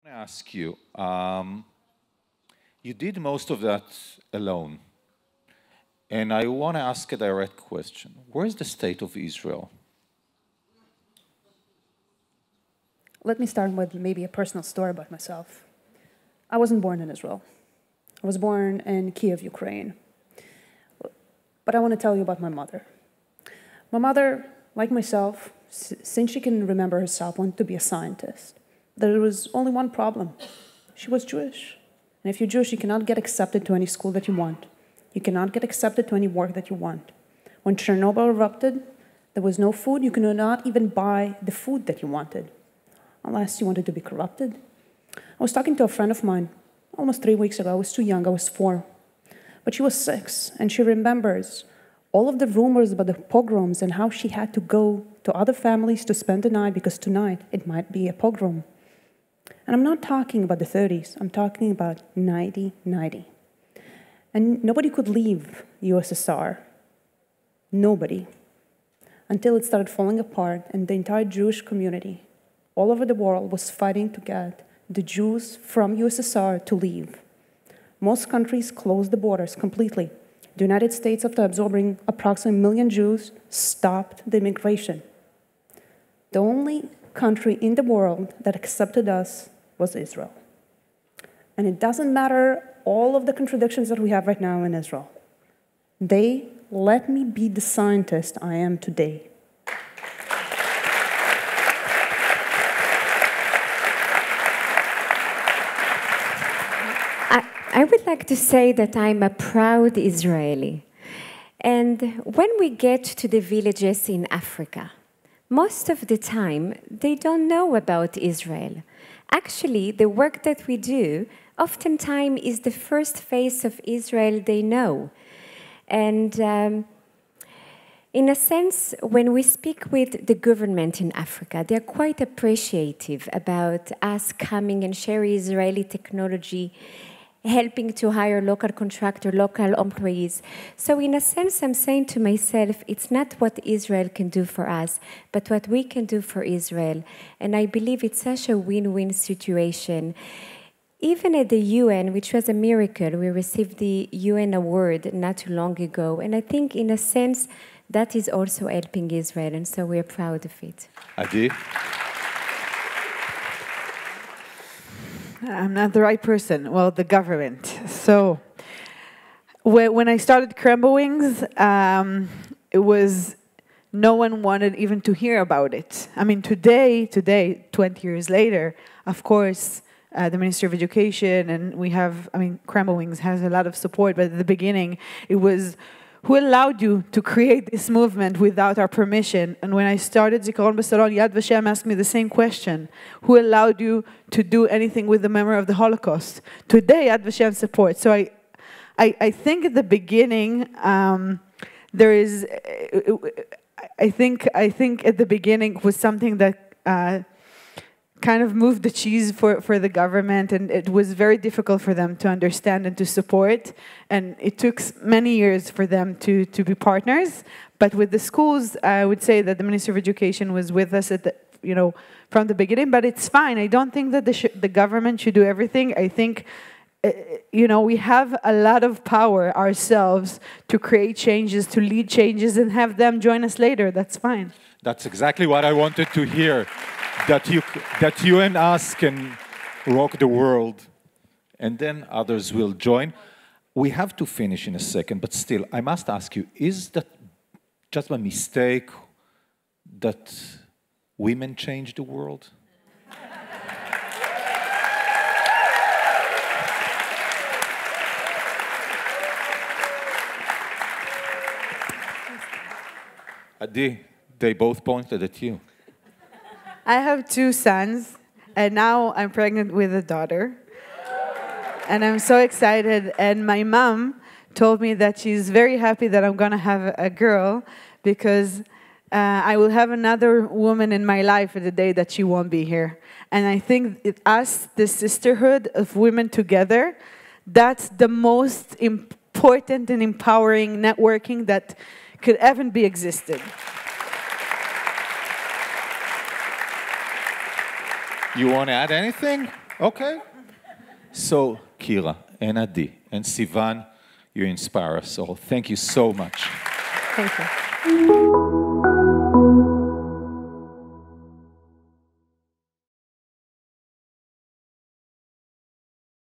I ask you, you did most of that alone. And I want to ask a direct question. Where is the state of Israel? Let me start with maybe a personal story about myself. I wasn't born in Israel. I was born in Kiev, Ukraine. But I want to tell you about my mother. My mother, like myself, since she can remember herself, wanted to be a scientist. There was only one problem. She was Jewish. And if you're Jewish, you cannot get accepted to any school that you want. You cannot get accepted to any work that you want. When Chernobyl erupted, there was no food. You could not even buy the food that you wanted, unless you wanted to be corrupted. I was talking to a friend of mine almost 3 weeks ago. I was too young. I was 4. But she was 6, and she remembers all of the rumors about the pogroms and how she had to go to other families to spend the night because tonight it might be a pogrom. And I'm not talking about the 30s. I'm talking about 1990. And nobody could leave USSR. Nobody. Until it started falling apart, and the entire Jewish community all over the world was fighting to get the Jews from USSR to leave. Most countries closed the borders completely. The United States, after absorbing approximately 1 million Jews, stopped the immigration. The only country in the world that accepted us was Israel. And it doesn't matter all of the contradictions that we have right now in Israel. They let me be the scientist I am today. I would like to say that I'm a proud Israeli. And when we get to the villages in Africa, most of the time, they don't know about Israel. Actually, the work that we do oftentimes is the first face of Israel they know. And in a sense, when we speak with the government in Africa, they're quite appreciative about us coming and sharing Israeli technology, helping to hire local contractor, local employees. So in a sense, I'm saying to myself, it's not what Israel can do for us, but what we can do for Israel. And I believe it's such a win-win situation. Even at the UN, which was a miracle, we received the UN award not too long ago. And I think in a sense, that is also helping Israel. And so we're proud of it. Adi? I'm not the right person. Well, the government. So when I started Crumble Wings, it was no one wanted even to hear about it. I mean, today, 20 years later, of course, the Ministry of Education and we have, Crumble Wings has a lot of support, but at the beginning, it was who allowed you to create this movement without our permission? And when I started Zikaron B'Salon, Yad Vashem asked me the same question. Who allowed you to do anything with the memory of the Holocaust? Today, Yad Vashem supports. So I think at the beginning, there is, I think at the beginning was something that kind of moved the cheese for the government, and it was very difficult for them to understand and to support. And it took many years for them to be partners. But with the schools, I would say that the Ministry of Education was with us at the, from the beginning. But it's fine. I don't think that the government should do everything. I think, we have a lot of power ourselves to create changes, to lead changes, and have them join us later. That's fine. That's exactly what I wanted to hear. That you and us can rock the world, and then others will join. We have to finish in a second, but still, I must ask you, is that just a mistake that women change the world? Adi, they both pointed at you. I have 2 sons, and now I'm pregnant with a daughter. And I'm so excited. And my mom told me that she's very happy that I'm going to have a girl because I will have another woman in my life at the day that she won't be here. And I think us, the sisterhood of women together, that's the most important and empowering networking that could ever be existed. You want to add anything? Okay. So, Kira and Adi and Sivan, you inspire us all. Thank you so much. Thank you.